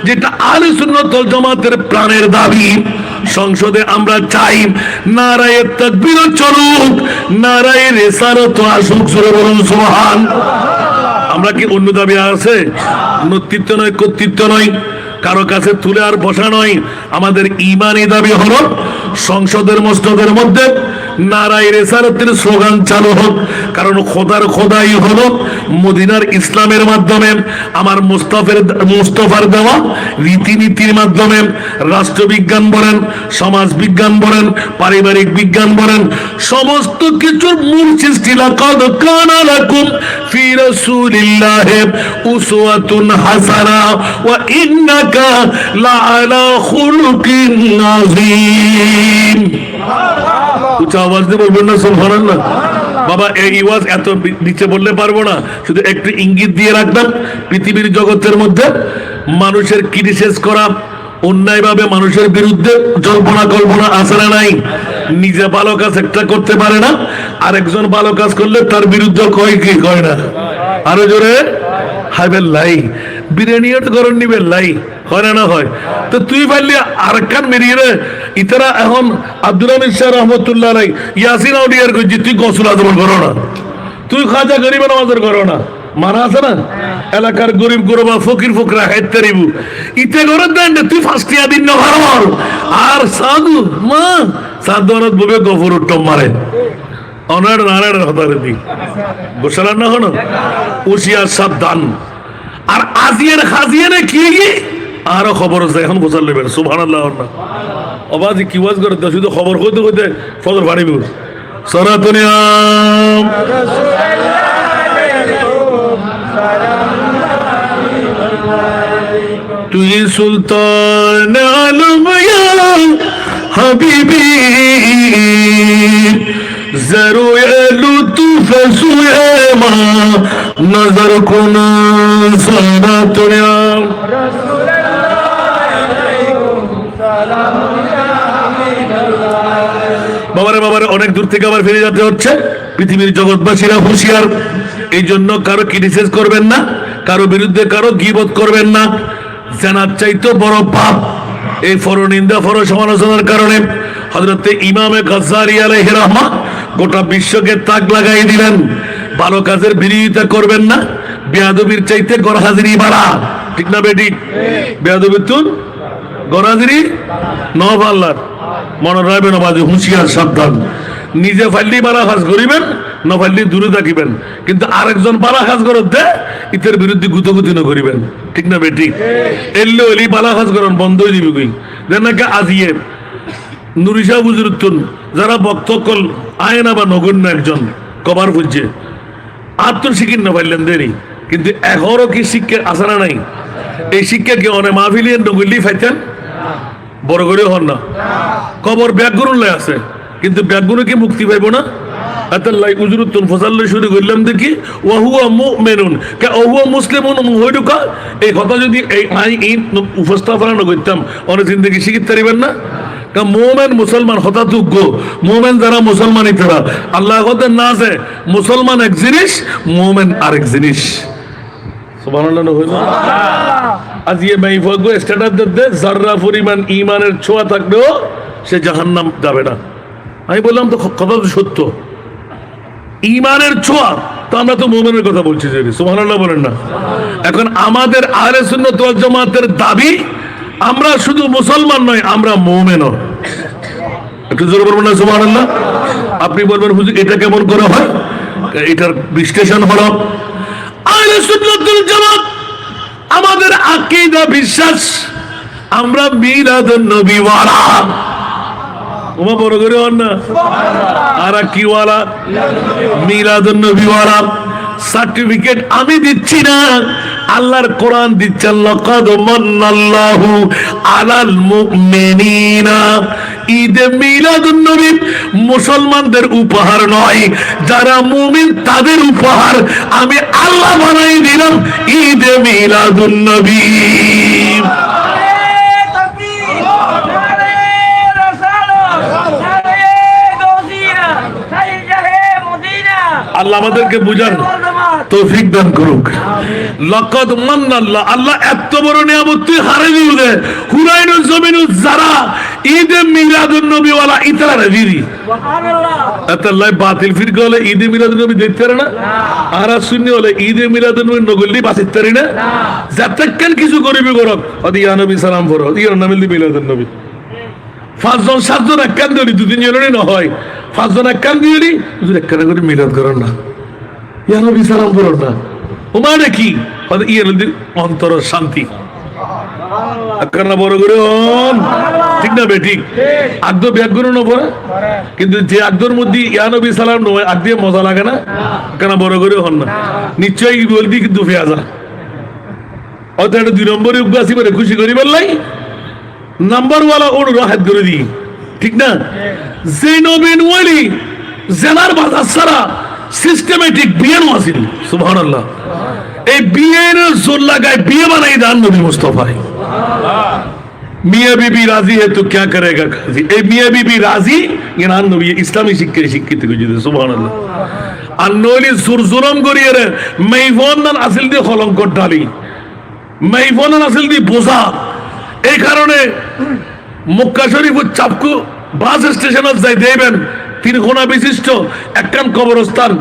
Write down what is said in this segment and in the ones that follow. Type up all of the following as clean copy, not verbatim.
যেটা আহলে সুন্নাত ওয়াল জামাতের প্রাণের দাবি। সংসদে আমরা চাই নারায়ে তাকবীর চলুক, নারায়ে রিসালাত আসুক, জোরে বলুন সুবহান। আমরা কি অন্য দাবি আছে? নেতৃত্ব নয়, কর্তৃত্ব নয়, কারো কাছে তুলে আর বসা নয়। আমাদের ঈমানি দাবি হলো সংসদের মসজিদের মধ্যে নারায়ে রিসালাতের স্লোগান চালু হোক। কারণ খোদার খোদাই হলো মদিনার ইসলামের মাধ্যমে, আমার মুস্তাফার দেওয়া রীতিনীতির মাধ্যমে। রাষ্ট্রবিজ্ঞান বলেন, সমাজ বিজ্ঞান বলেন, পারিবারিক বিজ্ঞান বলেন, সমস্ত কিছুর মূল সৃষ্টি লাকাদ কানা লাকুম ফি রাসূলিল্লাহি উসওয়াতুন হাসানা ওয়া ইন্নাকা লাআলা খুলুকিন আযীম। উচ্চ আওয়াজ দিয়ে বলবেন না সুবহানাল্লাহ? বাবা এই আওয়াজ এত নিচে বললে পারবো না, শুধু একটু ইঙ্গিত দিয়ে রাখলাম। পৃথিবীর জগতের মধ্যে মানুষের ক্রিটিসাইজ করা, অন্যায়ভাবে মানুষের বিরুদ্ধে জল্পনা কল্পনা আছে না নাই? নিজে ভালো কাজ একটা করতে পারে না, আরেকজন ভালো কাজ করলে তার বিরুদ্ধে কয় কি কয় না? আরো জোরে হাইবেল লাই, বিরিয়ানি গরম নিবেন লাই, হয় না? না হয় তো তুই পারলি আরেকখান বেরিয়ে রে। ইতারা এখন আব্দুল হামিদ শাহ রহমতুল্লাহ আলাই ইয়াসিন আউলিয়ার কইছি তুই গসল আজমন করো না, তুই খাজা গরিব নামাজের করো না, মানা আছে না? এলাকার গরিব গরবা ফকির ফকরা হেতে রিবু ইতে করে দেন তুই ফাস্টিয়া দিন না ভালো। আর সাধু মা সাধু অনাথ ববে গফর উত্তম মারে অনার নারায়ণ হতারে দি গোসালার না হনো উশিয়ার সাবধান। আর আজিয়ের খাজিয়ে কি আরো খবর আছে, এখন গোসাল নেবেন সুবহানাল্লাহ। অবাজি কি ওয়াজ করে শুধু খবর হইতে হইতে ফজর ভাড়ি বিউর সনাতনিয়াম তুই সুলতান আলম ইয়া হাবিবি জরুয়ে লুতুফ সুয়েমা নজর কুন সনাতনিয়াম। বাবারে অনেক দূর থেকে আবার ফিরে যেতে হচ্ছে। পৃথিবীর জগৎবাসীরা হুঁশিয়ার, এই জন্য কারো ক্রিটিসাইজ করবেন না, কারো বিরুদ্ধে কারো গীবত করবেন না। জানার চাইতো বড় পাপ এই পরনিন্দা পর সমালোচনার কারণে। হযরত ইমামে গাজ্জালি আলাইহির রাহমাহ গোটা বিশ্বকে তাক লাগাই দিলেন, ভালো কাজের বিরোধিতা করবেন না, বেয়াদবির চাইতে গরহাজিরি বাড়া। ঠিক না বেটি? বেয়াদবির তুন গরহাজিরি নব আল্লাহর মনে রাখবেন। বাজে হুঁশিয়ার সাবধান। নিজে ফাইলি বালা কাজ করিবেন, না ফাইলি দূরে থাকিবেন, কিন্তু আরেকজন বালা কাজ করত দে ইতের বিরুদ্ধে গুতগুতি না করিবেন। ঠিক না বেটি? এলে এলি বালা কাজ করেন বন্ধ হয়ে দিবি কই যেনাকে আজিয়ে নুরিশা বুজুরুত্তুন যারা বক্তকল আয় না বা নগণ্য একজন কবার বুঝছে আত্মন শিখিন না পাইলেন দেরি, কিন্তু এখনও কি শিক্ষা আসে না নাই? এই শিক্ষা কি অনেক মাহফিলিয়ে নগল্লি ফাইতেন বড় করে হন না? কবর ব্যাগগুরুল্লাহ আছে, কিন্তু ব্যাগগুরু কি মুক্তি পাইব না? আতাল্লাহ উজরুতুন ফসাল্লাহ শুরু করলাম দেখি ওয়াহুয়া মুমিনুন কে ওহুয়া মুসলিমুন হইডুকা। এই কথা যদি এই উপস্থাপনা করতাম অনেক জিন্দগি শিখিতে পারিবেন না। মোমেন মুসলমান হতাযোগ্য, মোমেন যারা মুসলমানই তারা আল্লাহ হতেন না আছে মুসলমান এক জিনিস, মোমেন আরেক জিনিস। সুবহানাল্লাহ হইল আজ ইয়ে মাইফগো স্ট্যাটাস দিতে যারা পরিমাণ ঈমানের ছোঁয়া থাকলেও সে জাহান্নাম যাবে না। আমি বললাম তো কথা তো সত্য, ঈমানের ছোঁয়া তো আমরা তো মুমিনের কথা বলছি যে সুবহানাল্লাহ বলেন না। এখন আমাদের আহলে সুন্নাত ওয়াল জামাতের দাবি আমরা শুধু মুসলমান নয়, আমরা মুমিনও। একটু জোরে বলবেন না সুবহানাল্লাহ? আপনি বলবেন হুজুর এটা কেমন করে হয়? এটার বিশ্লেষণ হলো আহলে সুন্নাত ওয়াল জামাত আমাদের আকীদা বিশ্বাস আমরা মিলাদুন নবী ওয়ালা ওমা বড় করে হন না আর কি ওয়ালা মিলাদুন নবী ওয়ালা। সার্টিফিকেট আমি দিচ্ছি না, আল্লাহর কোরআন দিচ্ছেন লাকাদ মান্নাল্লাহু আলাল মুমিনিনা। ঈদে মিলাদুন নবী মুসলমানদের উপহার নয়, যারা মুমিন তাদের উপহার আমি আল্লাহ বানাই দিলাম ঈদে মিলাদুন নবী। আল্লাহ আমাদেরকে বুঝার তৌফিক দান করুক। লাকাদ মান্নাল্লাহ, আল্লাহ এত বড় নিয়ামত তুই হারিয়ে হুনাইনুল জমিনুল যারা ঈদে মিলাদুন নবী ওয়ালা ইতরা রেভিরি আল্লাহ বাতিল ফির গলে ঈদে মিলাদুন নবী দেখতে না আর সুন্নি হলে ঈদে মিলাদুন নবী নগলি বাতিতে পারি না যতক্ষণ কিছু করিবে গরক আদি ইয়া নবী সালাম পড়ো ইয়া নামিল মিলাদুন নবী পাঁচজন সাতজন এক কান দিলি দুদিন জনের না হয় পাঁচজন এক কান দিলি দুদিন এক কান করে মিলাদ করেন না ইয়া নবী সালাম পড়ো না ও মানে কি ইয়ে অন্তর শান্তি বড় করে ঠিক না বেঠিক আগদ ব্যাগ করে নেবো কিন্তু যে আগদর মধ্যে ইয়া নবী সালাম নয় আগ দিয়ে মজা লাগে না কেন বড় করে হন না নিশ্চয়ই বলবি কিন্তু পেঁয়াজা অত একটা 2 নম্বরে উগাসি করে খুশি করি বললাই নাম্বার ওয়ালা ওর রাহাত করে দিই ঠিক না যে নবীন ওয়ালি জেনার বাজার সারা সিস্টেমেটিক বিয়েও আছিল সুবহানাল্লাহ এই বিয়ের জোর লাগায় বিয়ে বানাই দেন নবী মুস্তাফায় মিয়া বিবি রাজি है तो क्या करेगा काजी এই মিয়া বিবি রাজি ইনান নবী ইসলামী শিক্ষায় শিক্ষিত করে সুবহানাল্লাহ আর নইলে সুরজুরম করিয়ে রে মাইফোনান আসল দিয়ে কলঙ্ক ডালি মাইফোনান আসল দিয়ে বোঝা এই কারণে মক্কা শরীফ চাপকু বাস স্টেশনে যাই দেবেন 3 কোণা বিশিষ্ট একখান কবরস্থান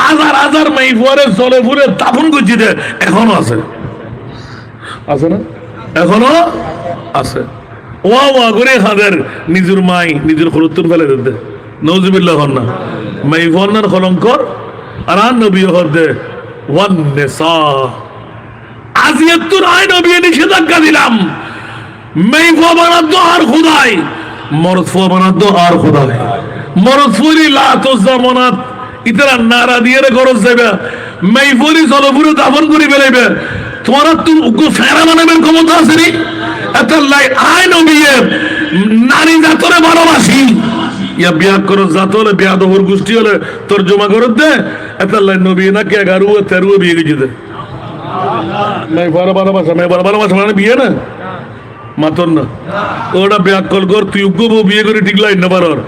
হাজার হাজার মাইফুয়ারে জলে ফুরে দাফন গুজিতে এখনো আছে আছে না এখনো আছে ওয়া ওয়া করে হাজার নিজের মাই নিজের খরুত্তুন ফেলে দিতে নওজুবিল্লাহ না মাইফুয়ার কলঙ্কর আর নবী হদে ওয়ান নিসা আজিয়াতুর আই নবী নিষেধাজ্ঞা দিলাম মাইফুয়া বানাতো আর খুদাই মরদ ফুয়া বানাতো আর খুদাই মরদ ফুরি লা তো জামানাত ইতরা নারা দিয়ে গরজ যাবে মাইফুরি জলপুরে দাফন করে ফেলাইবে তোমার তুমি উগ্র ফেরা বানাবেন ক্ষমতা আছে নি এত লাই আই নবী নারী জাতরে ভালোবাসি ইয়া বিয়া করো জাত হলে বিয়া দহর গোষ্ঠী হলে তোর জমা করত দে এত লাই নবী না কে 11 13 বিয়ে গেছে মাইফুরা ভালোবাসা মানে বিয়ে না মাতন না ওটা ব্যাকল কর তুই উগ্র বিয়ে করে ঠিক লাইন না পারর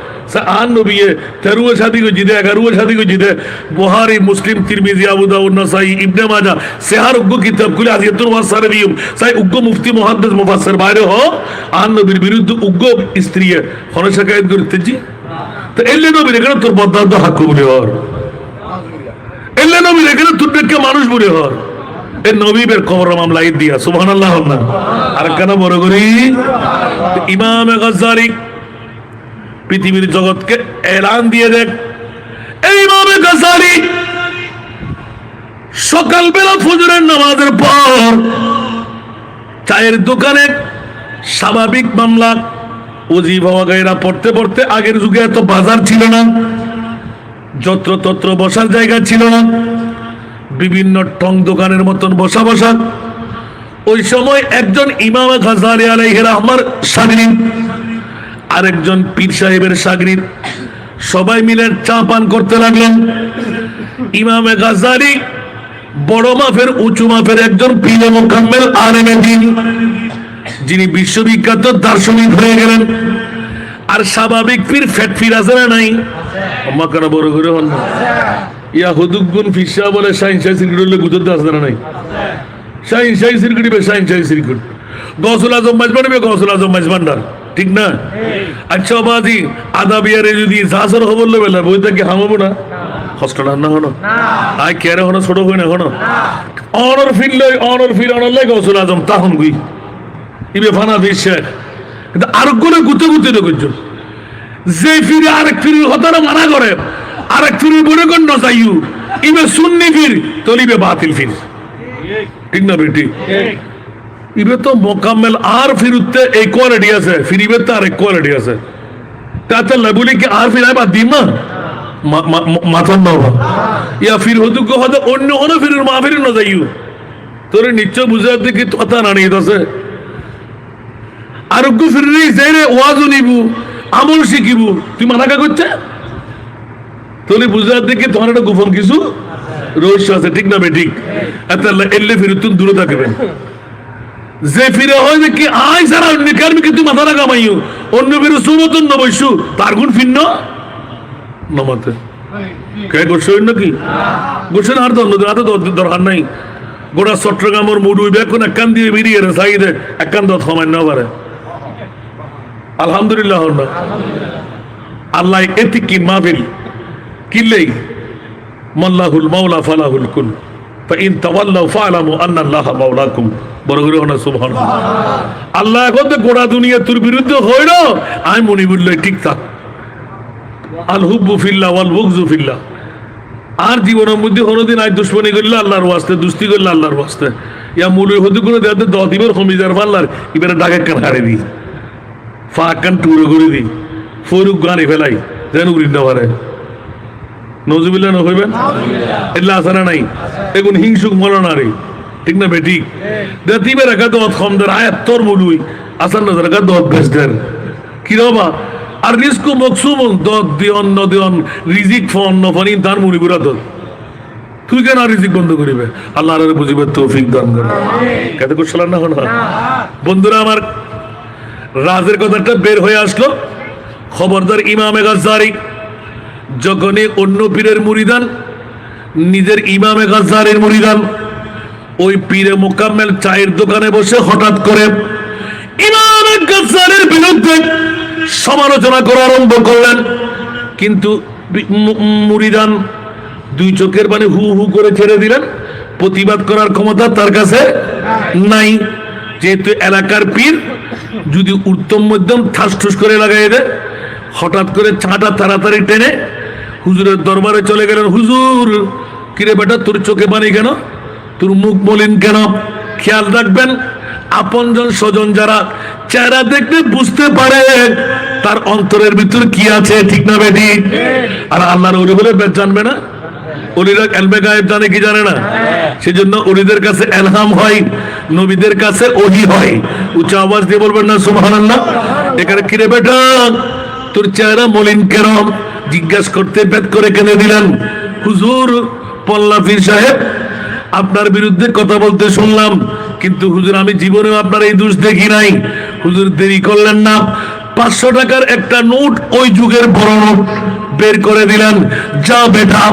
আন নবী 13 শাদি को जिदे 11 शादी को जिदे बुखारी मुस्लिम तिरमिजी अबू दाऊद नसाई इब्ने माजा सेहर उग्गो किताब कुल আজিয়াতুল ওয়াসারিয়ুম সাই উগ্গো মুফতি মুহাদ্দিস মুফাসসির বাইরে হো আন নবীর বিরুদ্ধে উগ্গো স্ত্রী কোন শিকায়ত করতে জি তো এলে নবীর এখানে তোর বদদাদ হক বলে হর এলে নবীর এখানে তোর দেখে মানুষ বলে হর এই নবীর কবর মামলা দিয়া সুবহানাল্লাহ না আর কেন বড় করি ইমাম গজ্জালি পৃথিবীর জগৎকে এলান দিয়ে দেখ এই ইমাম গজ্জালি সকালবেলা ফজরের নামাজের পর চায়ের দোকানে স্বাভাবিক মামলা ওজিফা ওয়াগাইরা পড়তে পড়তে আগের যুগে এত বাজার ছিল না যত্র তত্র বসার জায়গা ছিল না বিভিন্ন টং দোকানের মতন বসা বসা ওই সময় একজন ইমাম গজ্জালি আলাইহির রহমার শাগরিদ আরেকজন পীর সাহেবের শাগরিদ সবাই মিলে চা পান করতে লাগলেন ইমাম গজ্জালি বড় মাপের উঁচু মাপের একজন পীর মুকাম্মেল আলেমে দ্বীন যিনি বিশ্ববিখ্যাত দার্শনিক হয়ে গেলেন আর স্বাভাবিক পীর ফেট পীর আছে না নাই আম্মা কেন বড় করে হন না ইয়া হুদুগুন ফিসা বলে শাইন শাই সিরকুটলে গুজরতে আসে না নাই শাইন শাই সিরকুট বে শাইন শাই সিরকুট গৌসুল আজম মাজবান বে গৌসুল আজম মাজবান্ডার ঠিক না আচ্ছা বাদি আদা বিয়ারে যদি জাসর খবর লবে না বইতে কি হামাবো না কষ্ট না হনো আই কেরে হনো ছোট হই না হনো অনর ফিল অনর গৌসুল আজম তাহন গুই ইবে ফানা ফিসা কিন্তু আরেকগুলো গুতে গুতে দেখছো যে ফিরে আরেক ফিরে হতারা মানা করে আরেক ফিরে বলে কোন নজাইউ ইবে সুন্নি ফির তলিবে বাতিল ফির ঠিক না বেটি ইবে তো মোকাম্মেল আর ফিরুতে এই কোয়ালিটি আছে ফিরিবে তো আরেক কোয়ালিটি আছে তাতে লাবুলি কি আর ফিরাই বাদ দিমা মাথার না ইয়া ফির হতুক হতে অন্য হনো ফিরের মা ফিরে নজাইউ তোরে নিশ্চয় বুঝাতে কি কথা না নিয়ে আছে আরোগ্য ফিরে যাইরে ওয়াজও নিবু আমল শিখিবু তুই মানা কা করছে তোলে বুঝাতে কি তোমার একটা গোপন কিছু রহস্য আছে ঠিক না বেঠিক এত এলে ফিরে তুমি দূরে থাকবেন যে ফিরে হয় যে কি আই সারা অন্য কারণে কি তুই মাথা লাগা মাইও অন্য ফিরে সুমতন নবৈশু তার গুণ ফিন্ন নমাতে কে গোসল নাকি গোসল আর তো দরকার নাই গোটা চট্টগ্রামের মুড উইবে এখন একখান দিয়ে বেরিয়ে সাইডে একখান দত সমান্য পারে আলহামদুলিল্লাহ না আল্লাহ এটি কি মাহফিল কিলেই মাল্লাহুল মাওলা ফালাহুল কুল ফাইন তাওয়াল্লাউ ফালামু আন্নাল্লাহা মাওলাকুম বড় করে না সুবহানাল্লাহ আল্লাহ এখন তো গোটা দুনিয়া তোর বিরুদ্ধে হইল আমি মনে বলল ঠিক থাক আল হুব্বু ফিল্লাহ ওয়াল বুগযু ফিল্লাহ আর জীবনের মধ্যে কোনোদিন আজ দুশ্মনী করলে আল্লাহর ওয়াস্তে দুস্তি করলে আল্লাহর ওয়াস্তে ইয়া মূল্য হতে কোনো দেওয়াতে দিবের কমিজার পাল্লার এবারে ডাকে কান হারে দিই ফাঁকান টুরে করে দিই ফরুক গানে ফেলাই যেন উড়ি না পারে নজুবিল্লাহ না হইবেন এগুলা আসারা নাই এখন হিংসুক মলো না রে ঠিক না বেটি দিবে রাখা দত খমদের আয়াত তোর মূলুই আসার নজর রাখা দত বেসদের কি রবা আর রিস্কু মকসুম দত দিয়ন নদিয়ন রিজিক ফন নফানি তার মুড়ি গুড়া দত তুই কেন রিজিক বন্ধ করিবে আল্লাহ আর বুঝিবে তৌফিক দান করে কেতে কুশলার না হন বন্ধুরা আমার রাজের কথাটা বের হয়ে আসলো খবরদার ইমামে গাজ্জারি যখনই অন্য পীরের মুরিদান নিজের ইমামে গাজ্জারির মুরিদান ওই পীরে মোকাম্মেল চায়ের দোকানে বসে হঠাৎ করে ইমামে গাজ্জারির বিরুদ্ধে সমালোচনা করা আরম্ভ করলেন কিন্তু মুরিদান দুই চোখের পানি হু হু করে ছেড়ে দিলেন প্রতিবাদ করার ক্ষমতা তার কাছে নাই যেহেতু এলাকার পীর যদি উত্তম মধ্যম ঠাস ঠুস করে লাগাই দেয় হঠাৎ করে চাটা তাড়াতাড়ি টেনে হুজুরের দরবারে চলে গেলেন হুজুর কিরে বেটা তোর চোখে পানি কেন তোর মুখ মলিন কেন খেয়াল রাখবেন আপনজন স্বজন যারা চেহারা দেখলে বুঝতে পারে তার অন্তরের ভিতর কি আছে ঠিক না বেটি আর আল্লাহর ওলি বলে জানবে না ওলিরা এলমে গায়েব জানে কি জানে না সেজন্য ওলিদের কাছে এলহাম হয় নবীদের কাছে ওহি হয় উচ্চ আওয়াজ দিয়ে বলবেন না সুবহানাল্লাহ এখানে কিরে বেটা তোর চেহারা মলিন কেন জিজ্ঞাসা করতে বেদ করে কেনে দিলেন হুজুর পল্লা পীর সাহেব আপনার বিরুদ্ধে কথা বলতে শুনলাম কিন্তু হুজুর আমি জীবনেও আপনার এই দোষ দেখি নাই হুজুর দেরি করলেন না 500 টাকার একটা নোট ওই যুগের বড় নোট বের করে দিলেন যা বেটা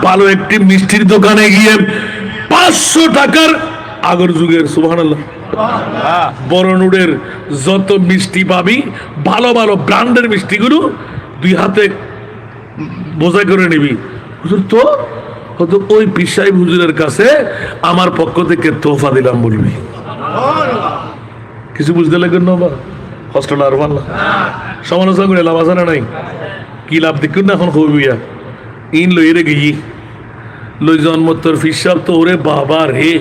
ভালো একটি মিষ্টির দোকানে গিয়ে 500 টাকার আগের যুগের সুবহানাল্লাহ বড় নোটের যত মিষ্টি পাবি ভালো ভালো ব্র্যান্ডের মিষ্টিগুলো দুই হাতে বোঝা করে নিবি হুজুর তো হয়তো ওই পীর সাহেব হুজুরের কাছে আমার পক্ষ থেকে তোহফা দিলাম বলবি কিছু বুঝতে লাগবেন না কষ্টটা আর ভালো সমালোচনা করে লাভ আছে না নাই কি লাভ দেখুন না এখন হইয়া ইন লই রে গিয়ে লই জন্ম তোর পীর সাহেব তো ওরে বাবা রে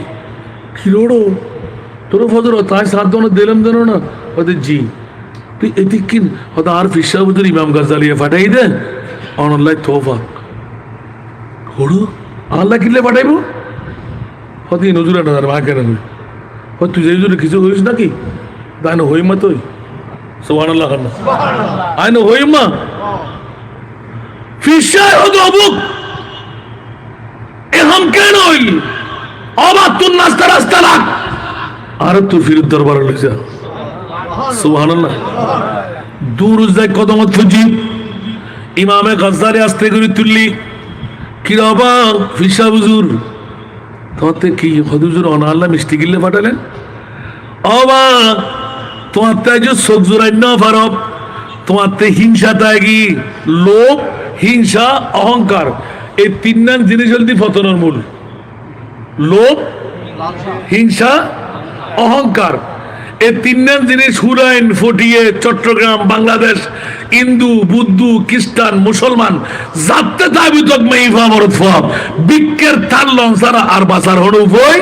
কি রোড়ো তোর ফজর তাই 7 জন দিলাম যেন না হয়তো জি তুই এটি কিন হয়তো আর পীর সাহেব হুজুর ইমাম গাজ্জালিয়ে ফাটাই দে অনলাই তোহফা হড়ো আল্লাহ কিনলে পাঠাইবো হয়তো নজুরা না মা কেন হয় তুই যে জন্য কিছু হইস নাকি তাই না হই মা তুই সুবহানাল্লাহ আই না হই মা ফিশায় হতো অবুক এরকম কেন হইল অবাক তোর নাস্তা রাস্তা লাগ আর তোর ফিরত দরবার লই যা সুবহানাল্লাহ দূর যায় কদমত ফুজি ইমামে গাজ্জালি আস্তে করে তুললি কি বাবা ফিসা হুজুর তোমাতে কি হুজুর অনাল্লাহ মিষ্টি গিল্লে পাঠালেন অবা তোমার তাই যে চোখ জোড়াই না পারব তোমার তে হিংসা তাই লোভ হিংসা অহংকার এই 3 নাম জিনিস হলদি পতনের মূল লোভ হিংসা অহংকার এই 3 নাম জিনিস হুরাইন ফটিয়ে চট্টগ্রাম বাংলাদেশ হিন্দু বুদ্ধ খ্রিস্টান মুসলমান যাতে দাবি তক মে ইফামরত ফাব বিক্কের তাল্লন সারা আর বাসার হড় উভয়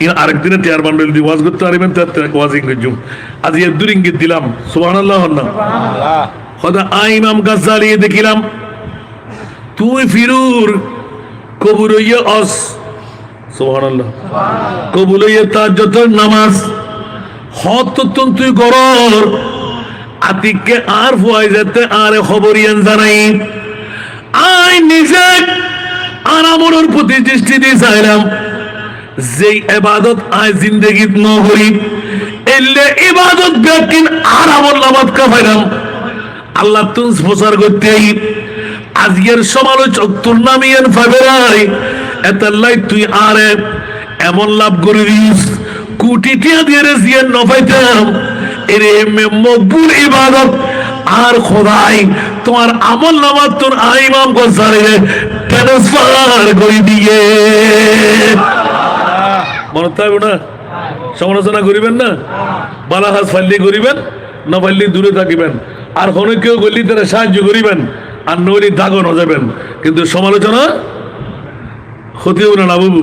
ইন আরেকদিনে টিয়ার বান্ডল দি ওয়াজ করতে পারবেন তে ওয়াজিং গজুম আজ এর দুরিঙ্গিত দিলাম সুবহানাল্লাহ সুবহানাল্লাহ খোদা ইমাম গাজ্জালি দেখিলাম তুই ফিরুর কবুল হইয়া অস সুবহানাল্লাহ কবুল হইয়া তাহাজ্জুদ নামাজ হত তুই গরর আতিককে আর ফুয়াই যেতে আর খবরিয়ান জানাই আই নিজে আর আমার প্রতি দৃষ্টি দিয়ে চাইলাম যে ইবাদত আই জিন্দগিত ন করি এলে ইবাদত বেকিন আর আমার লামাত কাফাইলাম আল্লাহ তুন প্রচার করতে আজকের সমালোচক তোর নামিয়ান ফাবেরাই এতাল্লাই তুই আরে এমন লাভ করে দিস কোটি টিয়া দিয়ে রে জিয়ান নফাইতাম এরে মকবুল ইবাদত আর খোদাই তোমার আমল নামা তোর ইমাম গোসারে ট্রান্সফার করে দিয়ে মনে থাকবে না সমালোচনা করিবেন না বালাহাজ ফাইলি করিবেন না ফাইলি দূরে থাকিবেন আর কোনো কেউ গলি তারা সাহায্য করিবেন আর নইলে দাগন হয়ে যাবেন কিন্তু সমালোচনা হতেও না না বাবু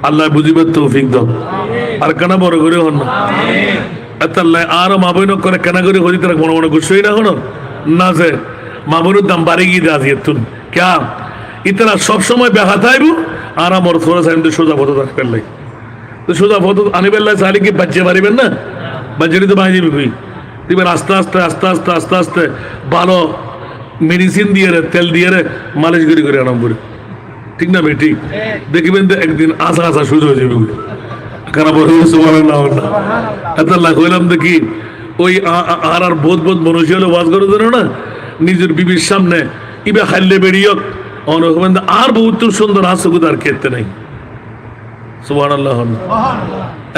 আল্লাহ বুঝিবার তৌফিক দাও আর কেন বড় করে হন না আল্লাহ আর মাবইন করে কেন করে হদি তারা মনে মনে গুছই না হলো না যে মাবুরের দাম বাড়ি গিয়ে দাঁড়িয়ে তুন ক্যা ইতারা সবসময় ব্যাঘাত আইব আর আমার থোড়া সাইন তো সোজা ফটো থাকবেন লাই তো সোজা ফটো আনিবেন লাই চাইলে কি বাচ্চা পারিবেন না বাচ্চাটি তো বাঁচিয়ে দিবি দিবেন আস্তে আস্তে আস্তে আস্তে আস্তে আস্তে ভালো মেডিসিন দিয়ে রে তেল দিয়ে রে মালিশ করে আরাম করে ঠিক না ভাই ঠিক দেখবেন তো একদিন আশা আশা শুরু হয়ে যাবে খারাপ না কইলাম দেখি ওই আর বোধ বোধ মনুষ্য হলে ওয়াজ করে দেন না নিজের বিবির সামনে ইবা খাইলে বেরিয়ে আর বহুত সুন্দর হাস্য আর খেতে নাই সুবহানাল্লাহ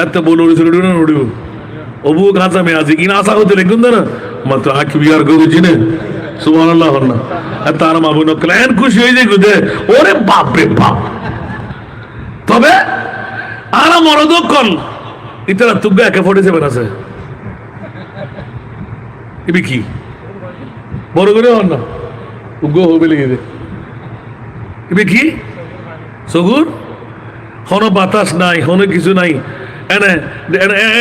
এত বলে উড়িব অবু কাঁচা মেয়ে আছে কিনা আশা হতে রেখুন না মাত্র আঁকি বিয়ার গরু চিনে সুবহানাল্লাহ না তার মা বোন ক্লায়েন্ট খুশি হয়ে যায় গুদে ওরে বাপ রে বাপ তবে আর মরদ কল ইতারা তুগা একে 47 আছে ইবি কি বড় করে হন না উগো হবে লেগে দে ইবি কি সগুর হন বাতাস নাই হন কিছু নাই এনে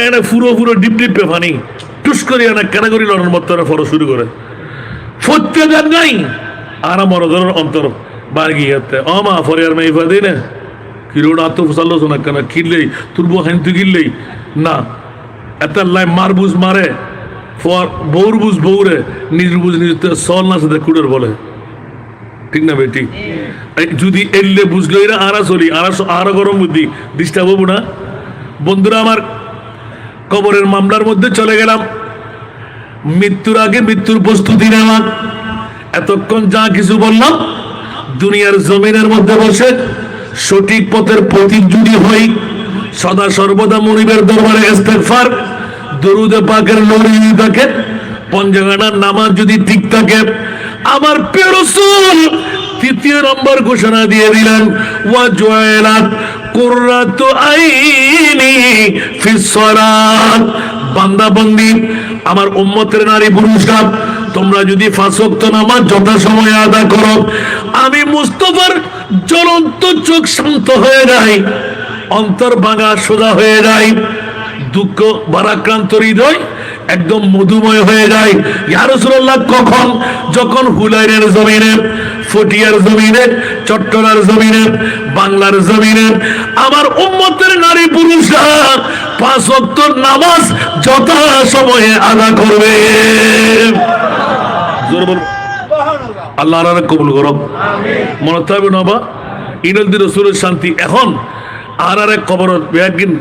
এনে পুরো ডিপ ডিপে পানি টুস করে এনে কেন করি লড়ার মতো ফটো শুরু করে সত্যি দেন নাই আর মরদর অন্তর বার গিয়ে মা ফরে আর মেয়ে ফাদে না কিরোড় আত্মফসাল্লো শোনা কেন কিনলেই তুলবো হাইন্তু কিনলেই না এত লাই মার বুঝ মারে বৌর বুঝ বৌরে নিজের বুঝ নিজ সল না সাথে কুড়ের বলে ঠিক না বেটি যদি এলে বুঝলো এরা আরা চলি আরো গরম বুদ্ধি ডিস্টার্ব হবো না বন্ধুরা আমার কবরের মামলার মধ্যে চলে গেলাম মৃত্যুর আগে মৃত্যুর প্রস্তুতি নেওয়া এতক্ষণ যা কিছু বললাম দুনিয়ার জমিনের মধ্যে বসে সঠিক পথের প্রতীক যদি হই সদা সর্বদা মনিবের দরবারে ইস্তেগফার দরুদে পাকের লড়ি থাকে পঞ্জাগানার নামাজ যদি ঠিক থাকে আমার প্রিয় রাসূল তৃতীয় নম্বর ঘোষণা দিয়ে দিলেন ওয়া জুয়ালাত কুররাতু আইনি ফিস সালাত বান্দা বান্দি আমার উম্মতের নারী পুরুষরা তোমরা যদি 5 ওয়াক্ত নামাজ যথাসময়ে আদা করো আমি মুস্তাফার জ্বলন্ত চোখ শান্ত হয়ে যায় অন্তর ভাঙা সোজা হয়ে যায় দুঃখ ভারাক্রান্ত হৃদয় একদম মধুময় হয়ে যায় ইয়া রাসূলুল্লাহ কখন যখন হুলাইনের জমিনে ফটিয়ার জমিনে চট্টলার জমিনে বাংলার জমিনে আমার উম্মতের নারী পুরুষরা 5 ওয়াক্ত নামাজ যথা সময়ে আদা করবে জোরে বল আল্লাহ আল্লাহ কবুল করো মনে থাকবে না বা ইনলদি রাসূলের শান্তি এখন আর এক কবর একদিন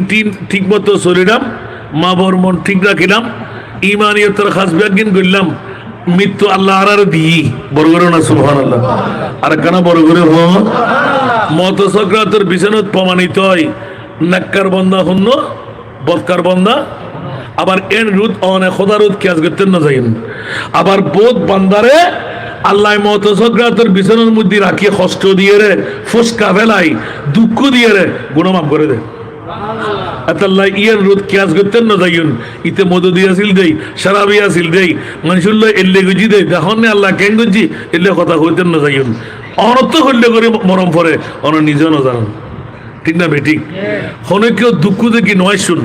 তিন ঠিক মতো শরীরাম মা বর মন ঠিক রাখিলাম ইমানিয়তের খাস ব্যাগিন করলাম মৃত্যু আল্লাহ আর দিই বড় করে না সুবহানাল্লাহ আর কেন বড় করে হ মত সক্রাতের বিছানত প্রমাণিত হয় নাক্কার বন্দা হন্য বদকার বন্দা আবার এন রুদ অনে খোদারুদ কিয়াস করতেন না যাইন আবার বোধ বান্দারে আল্লাহ মত সক্রাতের বিছানোর মধ্যে রাখি কষ্ট দিয়ে রে ফুসকা ফেলাই দুঃখ দিয়ে রে গুণমাপ করে দে আল্লাহ ইয়ার রোদ কিয়াস করতেন না যাইন ইতে মধু দিয়াছিল দেই সারাবি আসিল দেই মানুষুল্লাহ এল্লে গুজি দেই দেখুন আল্লাহ কেন গুজি এল্লে কথা হইতেন না যাইন অনর্থ হইলে করে মরম পরে অন নিজেও না জানেন ঠিক না বেঠিক হনে কেউ দুঃখ দেখি নয় শুন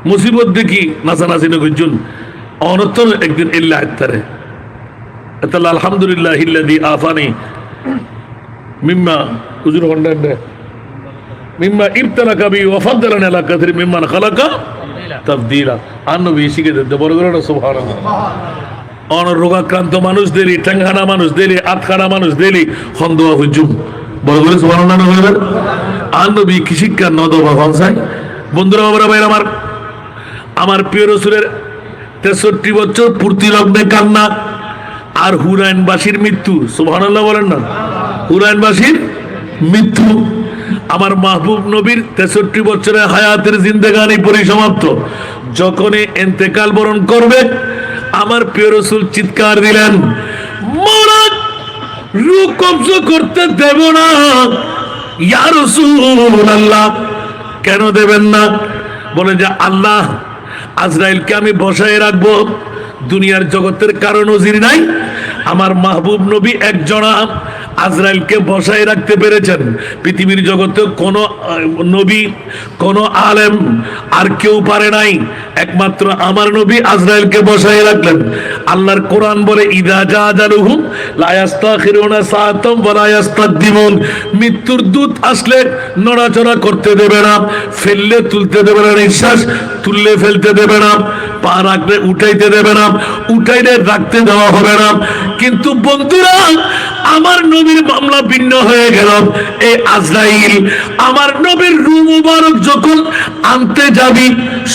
মুসিবত দেখি নাচানাচি না গুজুন অনর্থ একদিন এল্লে আত্মারে আল্লাহ আলহামদুলিল্লাহ হিল্লাযী আফানি মিম্মা হুজুর হন্ডা মিম্মা ইবতালাকা বি ওয়া ফাদ্দালানা আলা কাসিরিন মিম্মান খালাকা তাফদীলা নবী শিখে দিতে বড় করে সুবহানাল্লাহ অন রোগাক্রান্ত মানুষ দেলি ঠ্যাংহানা মানুষ দেলি আতখানা মানুষ দেলি খন্দোয়া হুজুম বড় করে সুবহানাল্লাহ বলবেন নবী কি শিক্ষা নদবা ভাষায় বন্ধুরা বাবারা ভাই আমার প্রিয় রাসূলের 63 বছর পূর্তি লগ্নে কান্না আর হুরাইনবাসীর মৃত্যু সুবহানাল্লাহ বলেন না হুরাইনবাসীর মৃত্যু আমার মাহবুব নবীর 63 বছরের হায়াতের জিন্দেগানি পরিসমাপ্ত। যখনই ইন্তেকাল বরণ করবে, আমার প্রিয় রাসূল চিৎকার দিলেন, মওলা রূহ কবজা করতে দেব না ইয়া রাসূলুল্লাহ। কেন দেবেন না? বলে যে আল্লাহ, আজরাইলকে আমি বসায় রাখবো, দুনিয়ার জগতের কারো নজির নাই। আমার মাহবুব নবী একজনা আজরাইলকে বসায় রাখতে পেরেছেন। পৃথিবীর জগতে কোন নবী, কোন আলেম আর কেউ পারে নাই, একমাত্র আমার নবী আজরাইলকে বসায় রাখলেন। আল্লাহর কোরআন বলে, ইযা জা আজালুহুম লা ইস্তাখিরুনা সাআতাম ওয়া লা ইস্তাকদিমুন। মৃত্যুর দূত আসলে নড়াচড়া করতে দেবে না, ফেললে তুলতে দেবে না, নিঃশ্বাস তুললে ফেলতে দেবে না, পা রাখলে উঠাইতে দেবে না, উঠাইলে রাখতে দেওয়া হবে না। কিন্তু বন্ধুরা, আমার নবীর মামলা ভিন্ন হয়ে গেল। এই আজরাইল আমার নবীর রূহ মুবারক যখন আনতে যাবি,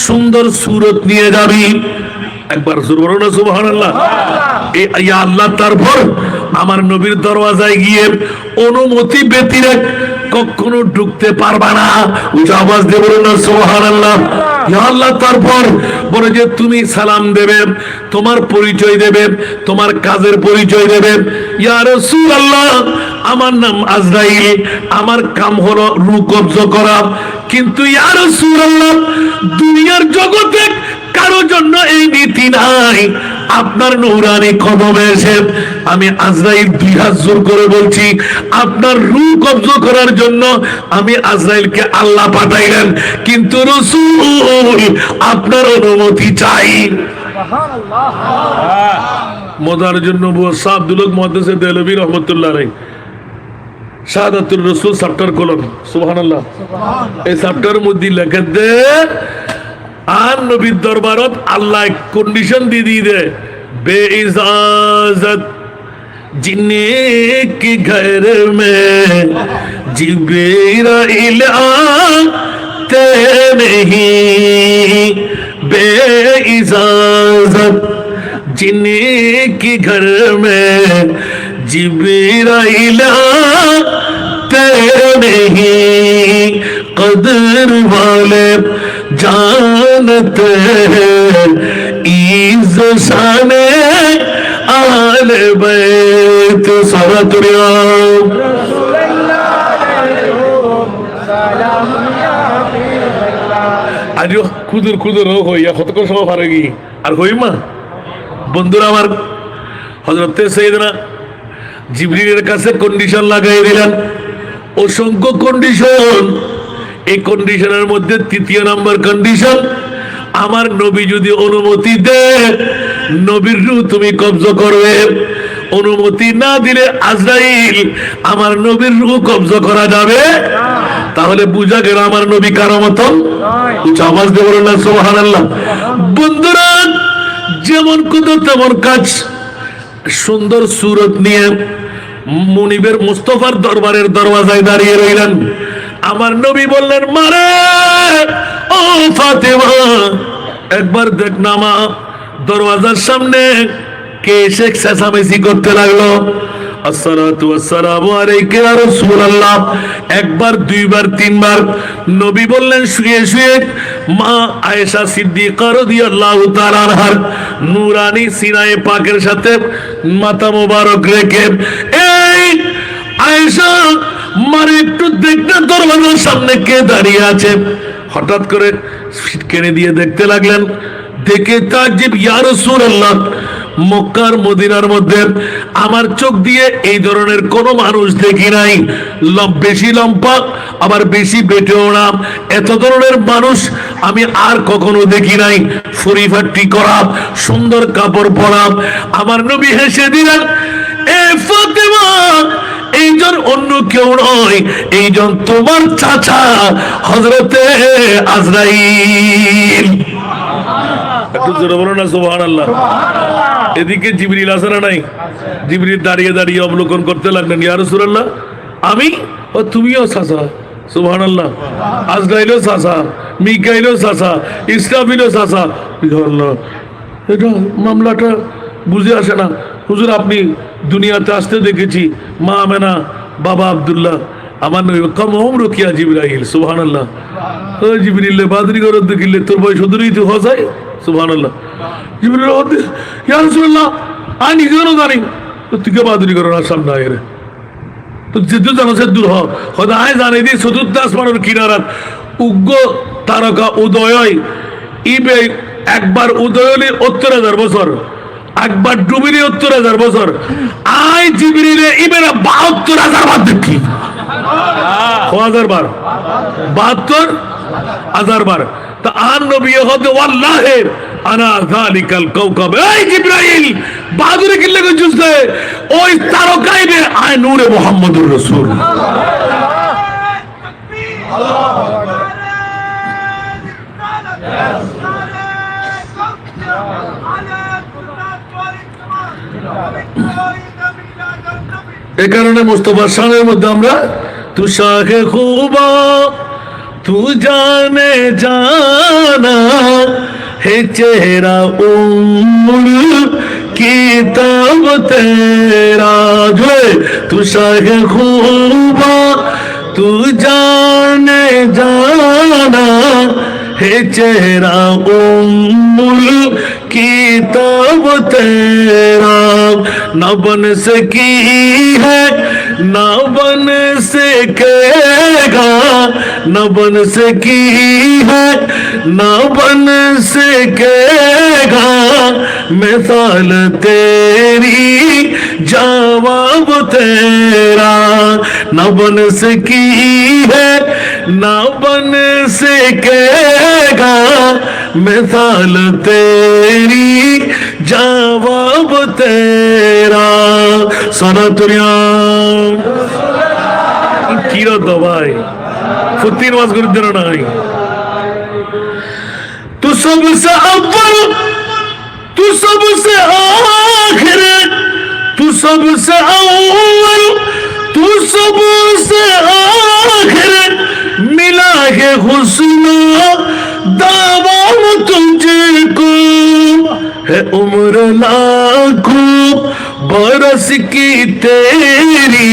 সুন্দর সুরত নিয়ে যাবি, একবার জোরে বলো না সুবহানাল্লাহ। ইয়া আল্লাহ, তারপর আমার নবীর দরওয়াজায় গিয়ে অনুমতি ব্যতিরে কখনো ঢুকতে পারবা না। উচ্চ আওয়াজ দিয়ে বলুন না সুবহানাল্লাহ। ইয়া আল্লাহ, তারপর বলে যে তুমি সালাম দেবে, তোমার পরিচয় দেবে, তোমার কাজের পরিচয় দেবে। ইয়া রাসূলুল্লাহ, আমার নাম আজরাইল, আমার কাম হলো রূহ কবজা করা। কিন্তু ইয়া রাসূলুল্লাহ, দুনিয়ার জগতে কারো জন্য এই নীতি নাই। আপনার নূরানি কদমে এসে আমি আজরাইল 2 হাত জোর করে বলছি, আপনার রূহ কবজা করার জন্য আমি আজরাইলকে আল্লাহ পাঠাইলেন। কিন্তু রাসূল, আপনার অনুমতি চাই। সুবহানাল্লাহ। মজার জন্য শাহ আব্দুল হক মুহাদ্দিস দেহলভী রাহমাতুল্লাহ আলাইহি শাহাদাতুর রাসূল চ্যাপ্টার কলম, সুবহানাল্লাহ, এই চ্যাপ্টারের মধ্যে লেখা দে, আর নবীর দরবারত আল্লাহ কন্ডিশন দিয়ে দে, বেইজাজত জিন্নে কি ঘর মে জিবরাইল আতে নেহি, বেইজাজত জিন্নে কি ঘর মে জিবরাইল आते नहीं, कदर वाले जानते हैं, ईज़ शाने आले बैत सलातुल्लाह। আজও খুদুর খুদুর হইয়া কতক্ষণ সময় পারেগি আর হইমা। বন্ধুরা আমার, হযরত সাইয়েদনা জিবরিলের কাছে কন্ডিশন লাগাই দিলেন, অসংখ্য কন্ডিশন। এই কন্ডিশনের মধ্যে 3 নম্বর কন্ডিশন, আমার নবী যদি অনুমতি দে, নবীর রূহ তুমি কবজা করবে। অনুমতি না দিলে আজরাইল আমার নবীর রূহ কবজা করা যাবে। তাহলে বুঝা গেল আমার নবী কারো মতন। উচ্চ আওয়াজ দিয়ে বলুন না সুবহানাল্লাহ। বন্ধুরা, যেমন কথা তেমন কাজ। সুন্দর সুরত নিয়ে মুনিবের মুস্তফার দরবারের দরওয়াজায় দাঁড়িয়ে রইলেন। আমার নবী বললেন, মারে ও ফাতেমা, একবার দেখ না মা, দরওয়াজার সামনে কে এসে চেঁচামেচি করতে লাগলো। আসসালাতু ওয়াসসালামু আলাইকা ইয়া রাসূলুল্লাহ। একবার, 2 বার, 3 বার। নবী বললেন, শুয়ে শুয়ে মা আয়েশা সিদ্দিকা রাদিয়াল্লাহু তাআলা আনহার নূরানি সিনায়ে পাকের সাথে মাথা মোবারক রেখে, এই আয়েশা, মারে একটু দেখতে দরওয়াজার সামনে কে দাঁড়িয়ে আছে। হঠাৎ করে কেড়ে দিয়ে দেখতে লাগলেন। দেখে তাজ্জব, ইয়া রাসূলুল্লাহ, মক্কার মদিনার মধ্যে আমার চোখ দিয়ে এই ধরনের কোন মানুষ দেখি নাই। বেশি লম্বা, আবার বেশি বেটেও না, এত ধরনের মানুষ আমি আর কখনো দেখি নাই। পরিপাটি করা, সুন্দর কাপড় পরা। আমার নবী হেসে দিলেন, এ ফাতেমা, এইজন অন্য কেউ নয়, এইজন তোমার চাচা হযরতে আজরাইল। একটু জোরে বলো না সুবহানাল্লাহ। এদিকে জিবরিল আছে না নাই? জিবরিল দাঁড়িয়ে দাঁড়িয়ে অবলোকন করতে লাগলেন, ইয়া রাসূলুল্লাহ, আমি ও তুমিও চাচা। সুবহানাল্লাহ। আজরাইলও চাচা, মিকাইলও চাচা, ইসরাফিলও চাচা। আল্লাহ, এটা মামলাটা বুঝে আসে না। হুজুর, আপনি দুনিয়াতে আসতে দেখেছি মা আমেনা, বাবা আব্দুল্লাহ, আমার নবী কম রুকিয়া জিবরাইল সুবহানাল্লাহ। ও জিবরিল বাদরি করো দেখিলে তোর বয়স দূরই তো হসাই সুবহানাল্লাহ। জিবরিল ইয়া রাসূলুল্লাহ আই নিজেও জানি তো তুই কে বাদরি করো না সামনে আয় রে তো যেহেতু জানো সে দূর হয়তো আয় জানে দিয়ে চতুর্থ আসমানের কিনারাত উগ্র তারকা উদয় ইবে একবার উদয় হলে ৭০,০০০ বছর, একবার ডুবিলে ৭০,০০০ বছর। আয় জিবরিলে ইবেরা ৭২,০০০ বার দেখি ১,০০০ বার ৭২,০০০ বার। তা আর নবী হতে ওয়াল্লাহে আনা যালিকাল কাওকাব। এই জিবরাইল বাদুরে কিল্লে গজুসে ওই তারকাইবে আয় নূরে মুহাম্মদুর রাসূল। আল্লাহু আকবার। এই কারণে মুস্তাফার শানের মধ্যে আমরা তু শাহে খুবা তু জানে জানা হে চেহারা উম্মুল কিতাব তেরা যে তু শাহে খুবা তু জানে জানা है चेहरा उम्मुल किताब तेरा न बन सकी है न बन सकेगा न बन सकी है न बन सकेगा मिसाल तेरी जवाब तेरा न बन सकी है न बन सकेगा मिसाल तेरी जवाब तेरा सनतुरिया किरा दवाई फुत्ती नमाज कर देना नहीं तू सबसे अव्वल तू सबसे आखिर तू सबसे अव्वल तू सबसे आखिर मिला है हुस्न दावा तुझको है उम्र लाखों बरस की तेरी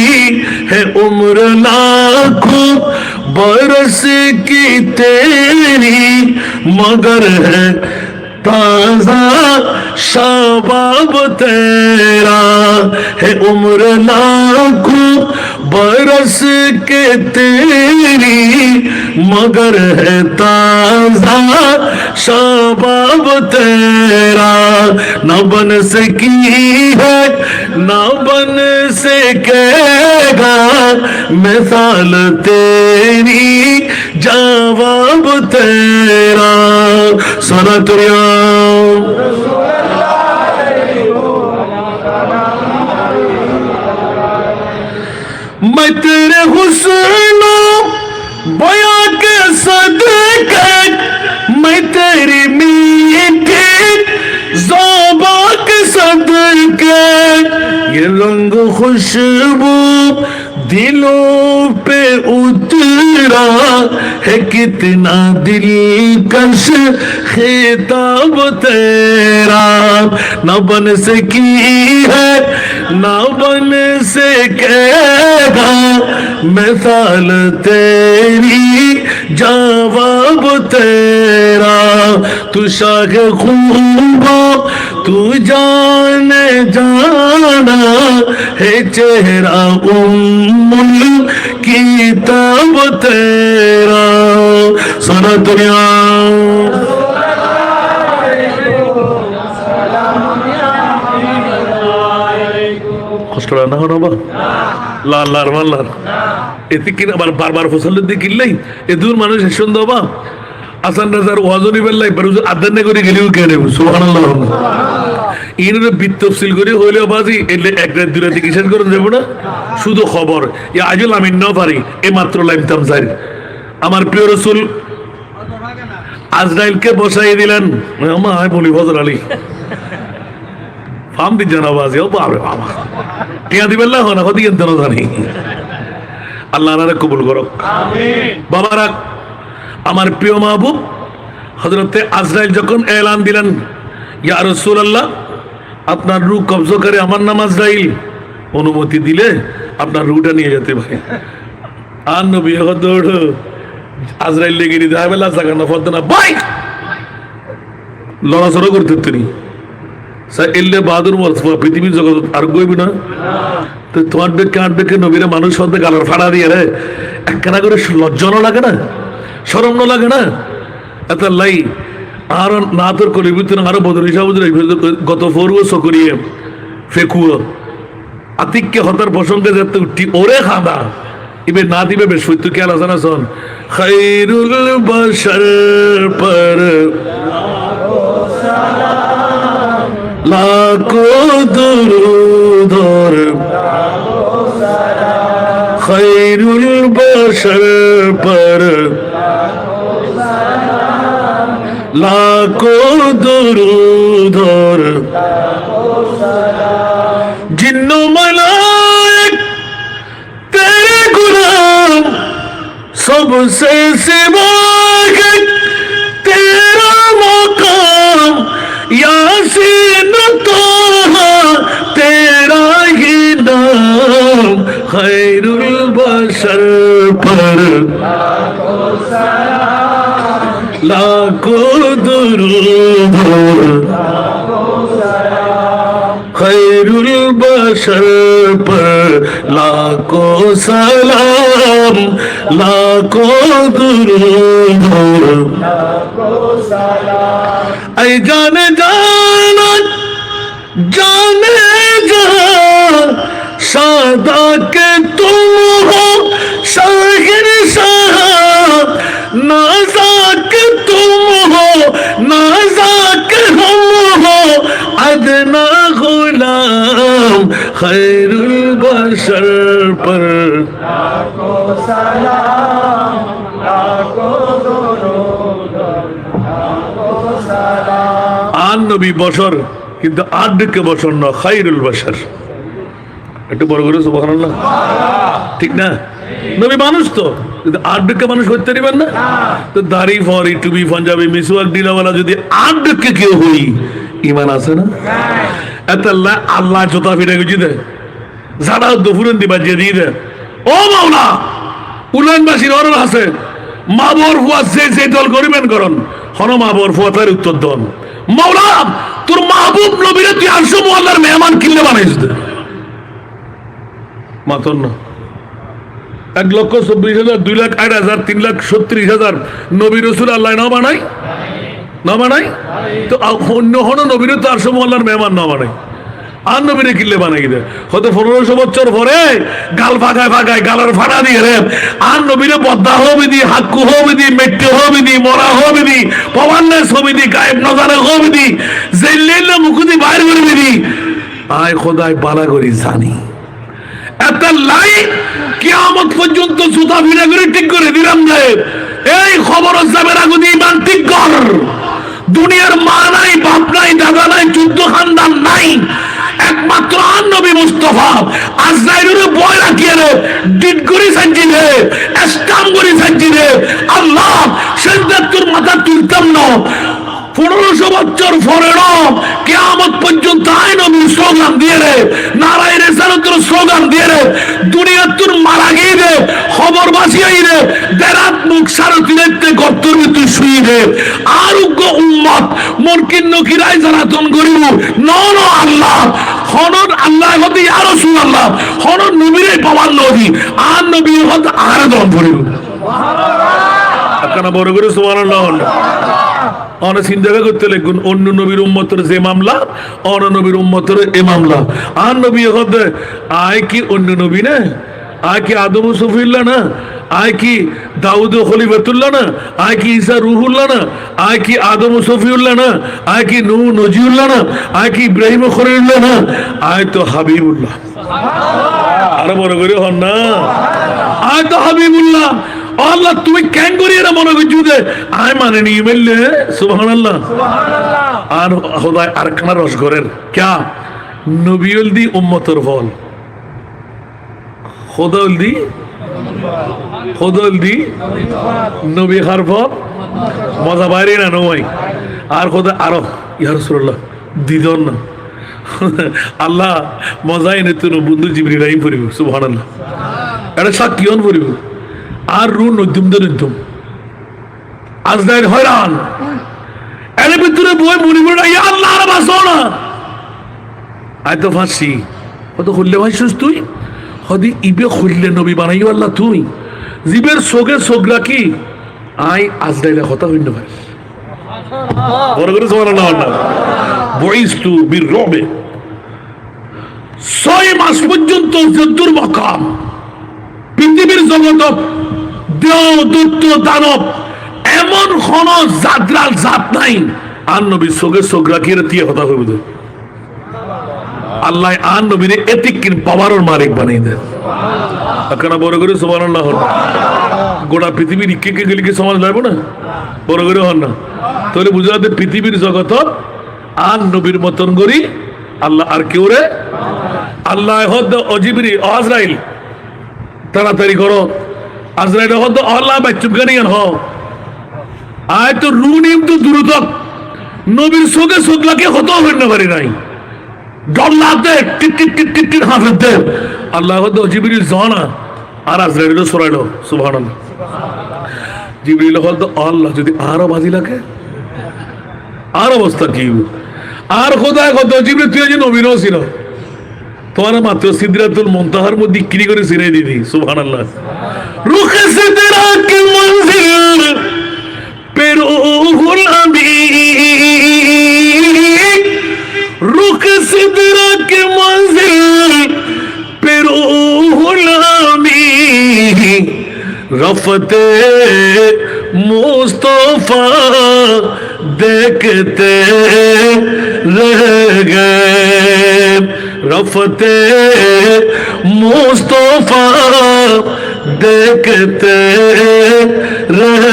है उम्र लाखों बरस की तेरी मगर है ताजा शबाब तेरा है उम्र लाखों बरस के तेरी मगर है ताजा शबाब तेरा न बन सकी है न बन सकेगा मिसाल तेरी जवाब तेरा सनतुरिया मैं तेरे हुस्न बया के सदके मैं तेरी मीठी ज़ुबा के सदके ये रंग खुशबू दिलों पे उतरा है कितना दिलकश खिताब तेरा न बन सकी है न बन सकेगा मिसाल तेरी जवाब तेरा तू शाहे खूबा तू जाने जाना है चेहरा उम्मुल किताब तेरा सुना दुनिया কষ্টটা না হলো বা লাল লাল মাল্লার এতে কিনা আবার বারবার ফসলের দিয়ে কিনলেই এ দূর মানুষ সুন্দর বা আসান রাজার ওয়াজনি বেল্লাই বেরোজ আদান্নে করে গেলেও কেনে সুবহানাল্লাহ ইনরে বিতফসিল করে হইলেও বাজি এলে এক রাত দুই রাতে কিসের করে যাব না শুধু খবর ইয়া আজল আমি ন পারি এই মাত্র লাইম তামজারি আমার প্রিয় রাসূল আজরাইলকে বসাই দিলেন আমা আয় বলি ফজর আলী ফাম দি জানাবাজি ও বাবা বাবা টিয়া দিবেন না না কদি কেন জানি আল্লাহ আনারে কবুল করুক আমিন বাবারা আমার প্রিয় মাহবুব হযরতে আজরাইল যখন এলান দিলেন ইয়া রাসূলুল্লাহ আপনার রূহ কবজা করে আমার নাম আজরাইল অনুমতি দিলে আপনার রূহটা নিয়ে যেতে ভাই আর নবী এখন দৌড় আজরাইল লেগে দিতে হবে লাস্ট না ফর্দ না বাই লড়াচড়া করতে তিনি এলে বাহাদুর পৃথিবীর জগৎ আর গইবি না তো তোমার ডেকে আট ডেকে নবীরা মানুষ হতে গালার ফাড়া দিয়ে রে একখানা করে লজ্জানো লাগে না শরম লাগে না এত লাই আর না তোর করিবি তুই আরো বদল হিসাব গত ফরুও সকরিয়ে ফেকুয় আতিককে হতার প্রসঙ্গে যাতে উঠি ওরে খাদা ইবে না দিবে বেশ তুই কে আলোচনা শোন খাইরুল বাশার পর লাখো দুরূদ খাইরুল বাশার পর লাখো দুরূদ जिन्नो मलाइक तेरे गुलाम सबसे सिवा है तेरा मकाम यासीन तोहा तेरा ही नाम खैरुल बशर पर लाखों दुरूद खैरुल बशर पर लाखों सलाम लाखों दुरूद ऐ जाने जाना जाने जान सादा के तुम हो शाहिर शाह नाजा के तुम हो नाजा के हम हो अदना गुलाम खैरुल बशर पर लाखों सलाम लाखों दुरूद लाखों सलाम आन नबी बशर কিন্তু আট দিকে বছর না খাইরুল বাশার একটু বড় করে সুবহানাল্লাহ ঠিক না নবী মানুষ তো কিন্তু আট দিকে মানুষ করতে পারবেন না তো দাড়ি ফরি টুপি পাঞ্জাবি মিসওয়াক দিলাওয়ালা যদি আট দিকে কেউ হই ইমান আছে না এত আল্লাহ জোতা ফিরে গেছি দে যারা দুপুরেন দিবা যে দিয়ে দে ও মাওলা উলানবাসীর অরণ আছে মা বর ফুয়া যে দল করিবেন করন হন মা বর ফুয়া তার উত্তর দন মাওলা তোর মাহবুব নবীরে তুই আরশে মুআল্লার মেহমান কিনলে বানাইছিস মাতন না 1,24,000 2,08,000 3,37,000 নবী রাসূল আল্লাহ না বানাই তো অন্য হন নবীরে তো আরশে মুআল্লার মেহমান না বানাই আর নবীরে কিনলে বানাই দে হয়তো 1500 বছর পরে গাল ফাগায় গালার ফাড়া দিয়ে রে আর নবীরে বদ্দা হবে দি হাক্কু হবে দি মেট্টে হবে দি মরা হবে দি পবান্নের ছবি দি গায়েব নজারে হবে দি জেল্লেলে মুখুদি বাইর করবি দি আয় খোদায় বালা করি জানি এত লাই কিয়ামত পর্যন্ত জুতা ভিড়া করে ঠিক করে দিলাম রে এই খবর যাবের আগুদি ইমান ঠিক কর দুনিয়ার মা নাই বাপ নাই দাদা নাই 14 খানদান নাই একমাত্র আর নবী মুস্তাফা আজরাইলের বয় রাখিয়ে রে ডিট করে সাঞ্জি রে স্টাম করে সাঞ্জি রে আল্লাহ সেজদা তোর মাথা তুলতাম না 1500 বছর পরে কিয়ামত পর্যন্ত আয় নবী স্লোগান দিয়ে রে নারায়ে রিসালাতের স্লোগান দিয়ে রে দুনিয়া তোর মারা গিয়ে রে খবর বাসিয়ে রে দেরাত মুখ সারতিতে গর্তের ভিতর শুয়ে রে আরোগ্য উম্মত মরকিন নকিরাই জানাতন করিব ন আল্লাহ হনর আল্লাহ হতে ইয়া রাসূলুল্লাহ হনর নবীরে পাওয়ার নবী আর নবী হতে আর দম করিব সুবহানাল্লাহ আপনারা বড় করে সুবহানাল্লাহ অনেক চিন্তা করতে লাগুন অন্য নবীর উম্মতের যে মামলা অন্য নবীর উম্মতের এ মামলা আর নবী হতে আয় কি অন্য নবী না আয় কি আদম সুফিউল্লাহ না আয় কি দাউদ খলিফাতুল্লাহ না আয় কি ঈসা রুহুল্লাহ না আয় কি আদম সফিউল্লাহ না আয় কি নূহ নজিউল্লাহ না আয় কি ইব্রাহিম খলিলুল্লাহ না আয় তো হাবিবুল্লাহ সুবহানাল্লাহ আরে বড় করে হন না আয় তো হাবিবুল্লাহ আল্লাহ তুমি কেন করি এরা মনে করছো যে আয় মানে নি বললে সুবহানাল্লাহ আর খোদায় আরেকখানা রস করেন ক্যা নবীল দি উম্মতের ফল খোদাল দি নবী খার ফল মজা বাইরে না নয় আর খোদা আরো ইয়া রাসূলুল্লাহ দিদন না আল্লাহ মজাই নে তুই বন্ধু জিবরিল আইম পড়িব সুবহানাল্লাহ এটা সাক্ষীয়ন পড়িব আর রু নদ্যম নদ্যম আজরাইল হয়রান এর ভিতরে বই মনে করে না, ইয়া আল্লাহ আর বাঁচাও না, আয় তো ফাঁসি কত খুললে ভাইছিস তুই, হদি ইবে খুললে নবী বানাইও আল্লাহ তুই, জীবের চোখে চোখ রাখি আয় আজরাইলে কথা হইল ভাই বড় করে সুবহানাল্লাহ আল্লাহ বইস্তু বীর রবে 6 মাস পর্যন্ত যুদ্ধের মাকাম পৃথিবীর জগৎ দেও দৈত্য দানব এমন কোন জাতরাল জাত নাই আর নবী চোখে চোখ রাখিয়ে দিয়ে কথা হইব আল্লাহ আর নবীর এতিকিন পাওয়ারের মালিক বানিয়ে দেন আপনারা বড় করে সুবহানাল্লাহ হন গোটা পৃথিবীর কে গেলে কি সমাজ লাগবে না বড় করে হন না তাহলে বুঝা যাবে পৃথিবীর জগৎ আর নবীর মতন করি আল্লাহ আর কেউ রে আল্লাহ হদ অজিবরি আজরাইল তাড়াতাড়ি করো আজরাইল হদ আল্লাহ বাচ্চুকানিয়ান হ আয় তো রুনিম তো দ্রুত নবীর চোখে চোখ লাগে হত হইন পারি নাই ডল্লাতে টিট টিট টিট টিট টিট হাফেতে আল্লাহ হদ জিবরিল জানা আর আজরাইল সরাইলো সুবহানাল্লাহ জিবরিল হদ আল্লাহ যদি আরো বাজি লাগে আর অবস্থা কি আর খোদা কত জিবরিল তুই যে নবী নছিল তোমার মাত্র সিদরাতুল মুনতাহার মধ্যে বিক্রি করে ছিড়ে দিদি সুবহানাল্লাহ রুখে সিদরা কে মঞ্জিল पे रूहुल अमीन रुख सिदरा के मंजिल पे रूहुल अमीन रफ़ते मुस्तफ़ा देखते रह गए रफ़ते मुस्तफ़ा देखते रह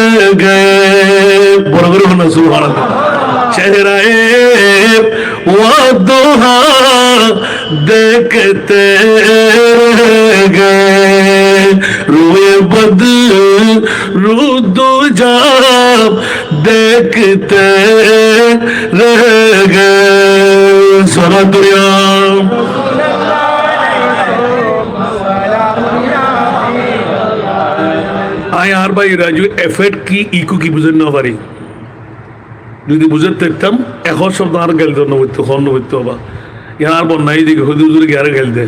गए बरबर होना सुभान अल्लाह चेहराए वदुहा देखते रह गए रूए बदरू दुजा देखते रह गए सारा दुनिया আয় আর ভাই রাজু এফেক্ট কি ইকো কি বুঝেন না পারি যদি বুঝতে দেখতাম এখন শব্দ আর গেল নবত্য হন নবত্য বা ইয়ার বন্যাই দিকে হদি হুজুরে গিয়ে আর গেল দে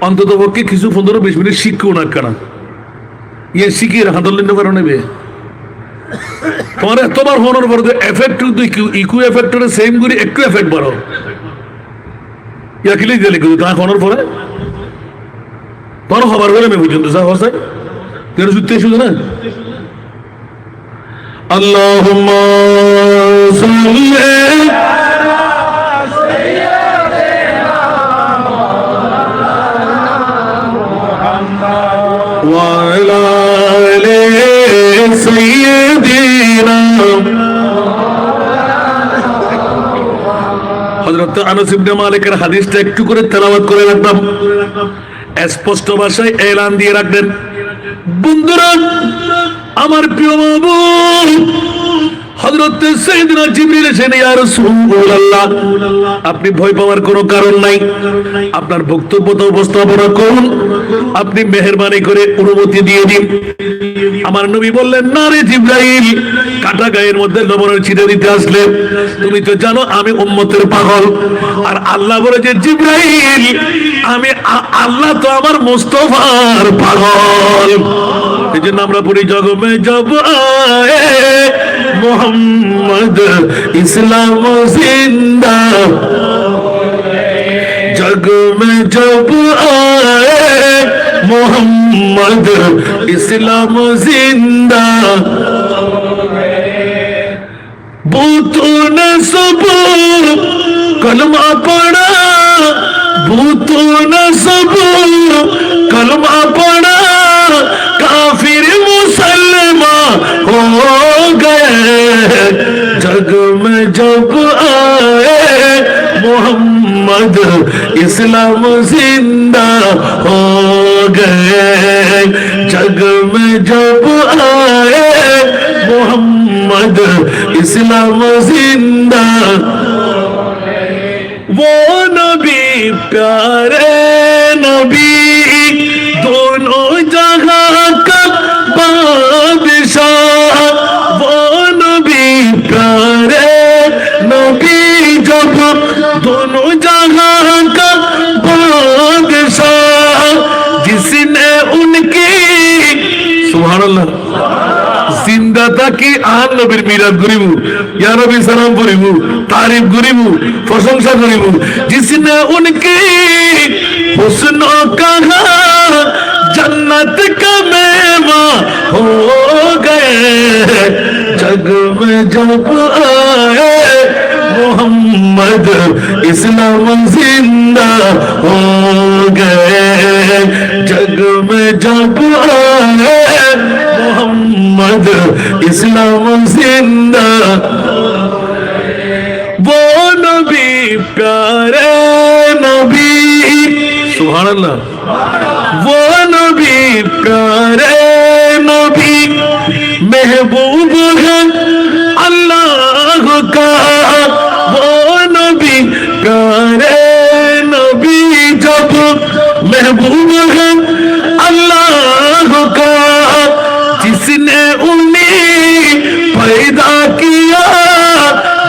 অন্তত পক্ষে কিছু 15-20 মিনিট শিখকেও না কেনা ইয়ে শিখিয়ে হাতল নিতে পারো নেবে তোমার এতবার হওয়ার পর এফেক্ট ইকো এফেক্টের সেম করে একটু এফেক্ট বাড়ো ইয়া কিলে দিলে কিন্তু তা হওয়ার পরে তোমার খবর করে আমি পর্যন্ত যা হসাই তেরো সূত্রে শুধু না আল্লাহুম্মা সাল্লি ওয়া আলা আলি সাইয়্যিদিনা হযরত আনাস ইবনে মালিকের হাদিসটা একটু করে তেলাওয়াত করে রাখলাম স্পষ্ট ভাষায় এলান দিয়ে রাখবেন বন্ধুরা আমার প্রিয় মাবুদ হযরত সাইয়েদনা জিবরিল এসে ইয়া রাসূলুল্লাহ আপনি ভয় পাওয়ার কোনো কারণ নাই আপনার বক্তব্যটা উপস্থাপনা করুন আপনি মেহেরবানি করে অনুমতি দিয়ে দিন আমার নবী বললেন না রে জিবরাইল কাটা গায়ের মধ্যে লবণের ছিটে দিতে আসলে তুমি তো জানো আমি উম্মতের পাগল আর আল্লাহ বলে যে জিবরাইল আমি আল্লাহ তো আমার মুস্তাফার পাগল এজন্য আমরা পড়ি জগমে জব আয়ে मोहम्मद इस्लाम जिंदा जग में जब आए मोहम्मद इस्लाम जिंदा भूतों ने सब कलमा पढ़ा भूतों ने सब कलमा पढ़ा काफिर मुसलमान हो गए जग में जब आए मोहम्मद इस्लाम जिंदा हो गए जग में जब आए मोहम्मद इस्लाम जिंदा वो नबी प्यारे नबी दोनों जहां का नबी जब दोनों जहां का बादशाह जिसने उनकी सुभान अल्लाह जिंदा থাকি আর নবীর মিলাদ করিব ইয়া নবী সালাম করিব তারিফ করিব প্রশংসা করিব जिसने उनकी हुस्न कहा जन्नत का मेवा हो गए जग में जब आए मोहम्मद इस्लाम जिंदा हो गए जग में जब आए मोहम्मद इस्लाम जिंदा वो नबी प्यारे नबी सुभान अल्लाह वो नबी प्यारे नबी महबूब है अल्लाह का वो नबी प्यारे नबी जब महबूब है अल्लाह का जिसने उन्हें पैदा किया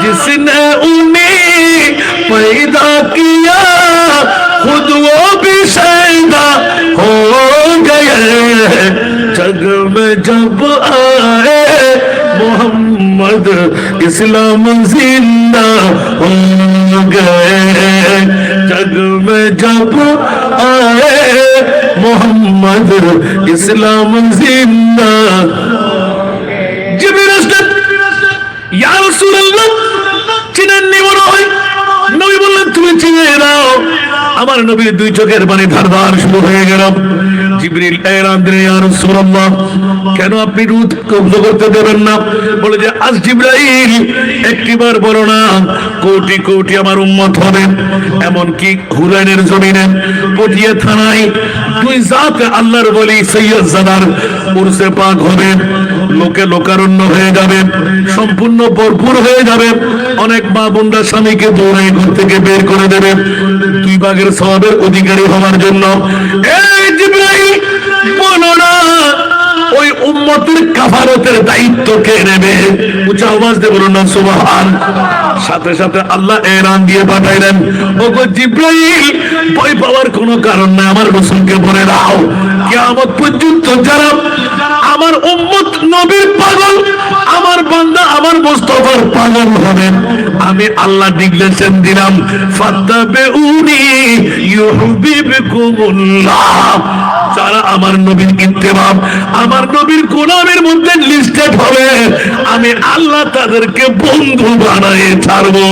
जिसने उन्हें पैदा किया खुद वो भी शैदा हो गए जग में जब आए मोहम्मद इस्लाम जिंदा हो गए जग में जब आए मोहम्मद इस्लाम जिंदा जिब्रील আসলেন ইয়া রাসূলুল্লাহ চিনেননি মনে হয় নবী বললেন তুমি চিনে নাও আমার নবীর দুই চোখের পানি ধারধার শুরু হয়ে গেল জিবরিল এলান দিলেন ইয়া রাসূলুল্লাহ কেন আপনি রুদ কবজ করতে দেবেন না বলে যে আজ জিবরাইল একটিবার বলো না কোটি কোটি আমার উম্মত হবে এমন কি হুরাইনের জমিনে পটিয়া থানায় দুই জাত আল্লাহর ওলি সৈয়দ জাদার উরসে পাক হবে লোকে লোকারণ্য হয়ে যাবে সম্পূর্ণ ভরপুর হয়ে যাবে অনেক মা বোনরা স্বামীকে দৌড়াই ঘর থেকে বের করে দেবে দুই ভাগের সওয়াবের অধিকারী হওয়ার জন্য এই জিবরাইল বলো না ওই উম্মতের কাফারতের দায়িত্ব কে নেবে উচ্চ আওয়াজ দিয়ে বলুন না সুবহান সাথে সাথে আল্লাহ এলান দিয়ে পাঠাইলেন ওগো জিবরাইল ভয় পাওয়ার কোনো কারণ নাই আমার রাসূলকে বলে দাও কিয়ামত পর্যন্ত যারা আমার উম্মত নবীর পাগল আমার বান্দা আমার মুস্তাফার পাগল হবে আমি আল্লাহ ডিক্লেরেশন দিলাম ফাত্তাবিউনি ইউহিব্বুকুমুল্লাহ যারা আমার নবীর ইত্তেবা আমার নবীর গোলামের মধ্যে লিস্টেড হবে আমি আল্লাহ তাদেরকে বন্ধু বানায়ে ছাড়বো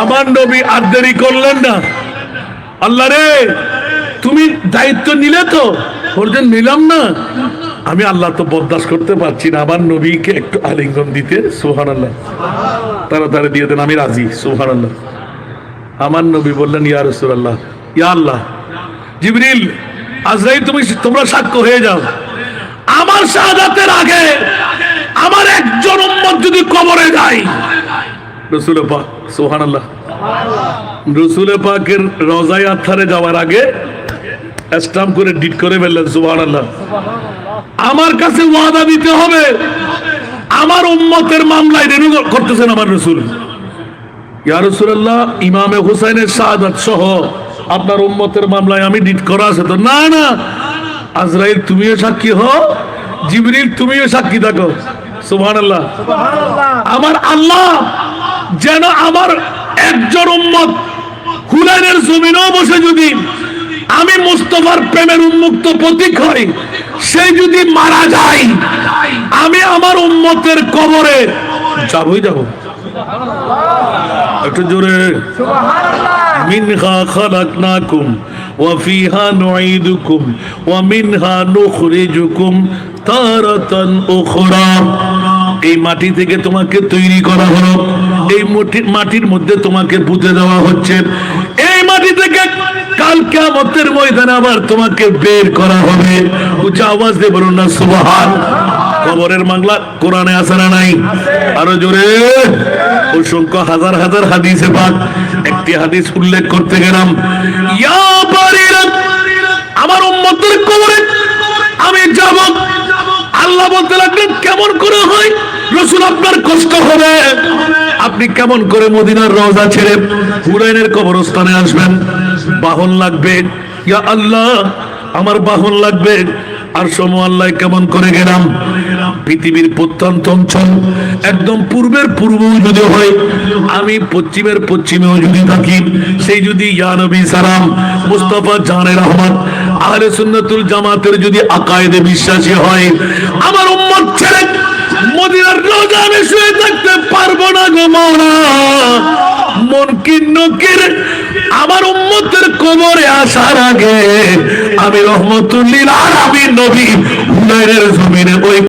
আমার নবী আর দেরি করলেন না আল্লাহ রে তুমি দায়িত্ব নিলে তো ওরজন নিলাম না আমি আল্লাহ তো বরদাস্ত করতে পারছি না আমার নবীকে একটু আলিঙ্গন দিতে সুবহানাল্লাহ তাড়াতাড়ি দিয়ে দেন আমি রাজি সুবহানাল্লাহ আমার নবী বললেন ইয়া রাসূলুল্লাহ ইয়া আল্লাহ জিবরিল আজরাইল তোমরা সাক্ষ্য হয়ে যাও আমার শাহাদাতের আগে আমার একজন উম্মত যদি কবরে যায় রাসূল পাক সুবহানাল্লাহ রাসূল পাকের রওজায়ে আতহারে যাওয়ার আগে স্টাম্প করে ডিট করে বললেন সুবহানাল্লাহ আমার কাছে ওয়াদা দিতে হবে আমার উম্মতের মামলায় রেনু করতেছেন আমার রাসূল ইয়া রাসূলুল্লাহ ইমামে হুসাইনের শাহাদাত সহ আপনার উম্মতের মামলায় আমি ডিট করা আছে তো না না আজরাইল তুমিও সাক্ষী হও জিবরিল তুমিও সাক্ষী থাকো সুবহানাল্লাহ আমার আল্লাহ যেন আমার একজন উম্মত হুলাইনের জমিনেও বসে যদি আমি মুস্তাফার প্রেমের উন্মুক্ত প্রতীক হই সে যদি মারা যায় আমি আমার উম্মতের কবরে যাবই যাব একটু জোরে মিনহা খালাকনাকুম ওয়া ফিহা নুঈদুকুম ওয়া মিনহা নুখরিজুকুম তারাতান উখরা এই মাটি থেকে তোমাকে তৈরি করা হলো এই মাটির মধ্যে তোমাকে পুঁতে দেওয়া হচ্ছে এই মাটি থেকে কাল কিয়ামতের ময়দানে আবার তোমাকে বের করা হবে উচ্চ আওয়াজ দিয়ে বলুন না সুবহান কবরের বাংলা কোরআনে আছে না নাই? আরো জোরে। অসংখ্য হাজার হাজার হাদিসে পাক একটি হাদিস উল্লেখ করতে গেলাম, ইয়া বারিরা, আমার উম্মতের কবরে আমি যাব। আল্লাহ বলতে লাগলেন কেমন করে হয় রাসূল, আপনার কষ্ট হবে, আপনি কেমন করে মদিনার রওজা ছেড়ে হুরাইনের কবরস্থানে আসবেন? বাহন লাগবে। ইয়া আল্লাহ, আমার বাহন লাগবে। আর সময় আল্লাহ কেমন করে গেলাম? পৃথিবীর প্রত্যন্ত অঞ্চল একদম পূর্বের পূর্বও যদি হয়, আমি পশ্চিমের পশ্চিমেও যদি থাকি, সেই যদি ইয়া নবী সালাম মুস্তাফা জানের রহমত আহলে সুন্নাতুল জামাতের যদি আকায়েদে বিশ্বাসী হয়, আমার উম্মত ছেড়ে মদিনার রওজা আমি শুয়ে থাকতে পারবো না গো মাওলা। মুনকির নকির আমার উম্মতের কবরে আসার আগে আমি রহমতুল লিল আলামিন নবী হুনাইনের জমিনে ওই